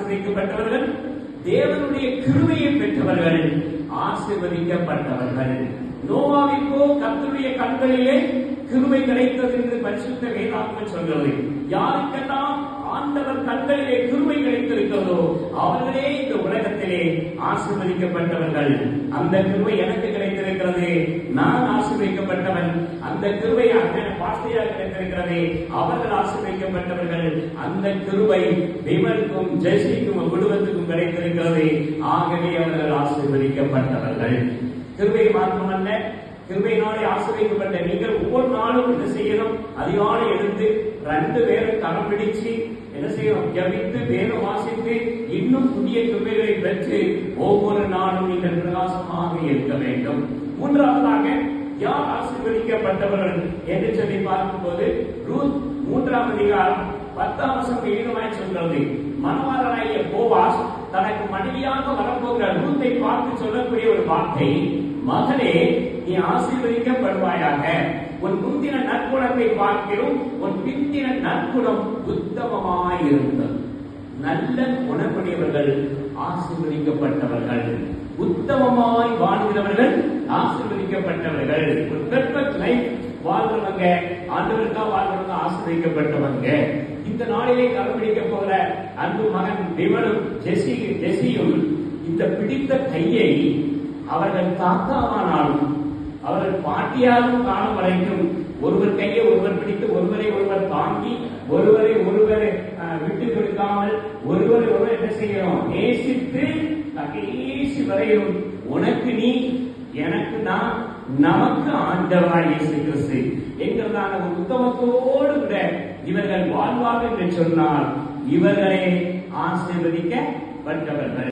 ஆசீர்வதிக்கப்பட்டவர்கள், தேவனுடைய கிருபையை பெற்றவர்கள் ஆசீர்வதிக்கப்பட்டவர்கள். நோவாவிற்கோ கர்த்தருடைய கண்களிலே கிருபை கிடைத்தது என்று பரிசுத்த வேதாகமம் சொல்கிறது. யாருக்கெல்லாம் ஆண்டவர் கண்களிலே கிருபை கிடைத்திருக்கிறதோ அவர்களே இந்த உலகத்திலே ஆசீர்வதிக்கப்பட்டவர்கள். அந்த கிருபை எனக்கு கிடைத்திருக்கிறது, நான் ஆசீர்வதிக்கப்பட்டவன். அந்த கிருபை பாஸ்தியாக கிடைத்திருக்கிறது, அவர்கள் ஆசீர்வதிக்கப்பட்டவர்கள். அந்த கிருபை விமலுக்கும் ஜெசிக்கும் குடும்பத்துக்கும் கிடைத்திருக்கிறது, ஆகவே அவர்கள் ஆசீர்வதிக்கப்பட்டவர்கள். கிருபை மாத்திரமல்ல, கிருபையினாலே ஆசீர்வதிக்கப்பட்ட நீங்கள் ஒவ்வொரு நாளும் என்ன செய்யணும்? அதிகாலை எழுந்து 2 பேரும் கரம் பிடிச்சு என்ன செய்யணும்? ஜபித்து வேதம் வாசித்து இன்னும் புதிய கிருபைகளை பெற்று ஒவ்வொரு நாளும் நீங்கள் பிரகாசமாக இருக்க வேண்டும். மூன்றாவதாக யார் ஆசீர்வதிக்கப்பட்டவர்கள் என்று சொல்லி பார்க்கும்போது ரூத் 3ஆம் அதிகாரம் 10ஆம் வசனம் ஏகமாய் சொல்கிறது. மணவாளனாகிய போவாஸ் தனக்கு மனைவியாக வரப்போகிற ரூத்தை பார்த்து சொல்லக்கூடிய ஒரு வார்த்தை, மகனே நீ ஆசீர்வதிக்கப்படுவாயாக, உன் முந்தின நற்குணத்தை பார்க்கிறோம், உன் பிந்தின நற்குணம் உத்தமமாயிருந்தது. நல்ல குணமுடையவர்கள் ஆசீர்வதிக்கப்பட்டவர்கள், உத்தமமாய் வாழ்கிறவர்கள் ஆசீர்வதிக்கப்பட்டவர்கள். ஒரு பெர்ஃபெக்ட் லைஃப் வாழ்றவங்க, ஆண்டவருக்காக வாழ்றவங்க ஆசீர்வதிக்கப்பட்டவங்க. இந்த நாளிலே கடைபிடிக்க போகிற அன்பு மகன் விமலும் ஜெசியும் இந்த பிடித்த கையை அவர்கள் தாத்தாவானாலும் அவர்கள் பாட்டியாலும் காணும் வரைக்கும் ஒருவர் கையை ஒருவர் பிடித்து ஒருவரை ஒருவர் தாங்கி ஒருவரை ஒருவர் விட்டு கொடுக்காமல் ஒருவரை ஒருவர் என்ன செய்யணும்? நேசித்து கடைசி வரையும் உனக்கு நீ எனக்கு நான் நமக்கு ஆண்டவராய் இயேசு கிறிஸ்து என்கிறதான ஒரு உத்தமத்தோடு கூட இவர்கள் வாழ்வார்கள் என்று சொன்னால் இவர்களே ஆசீர்வதிக்கப்பட்டவர்கள்.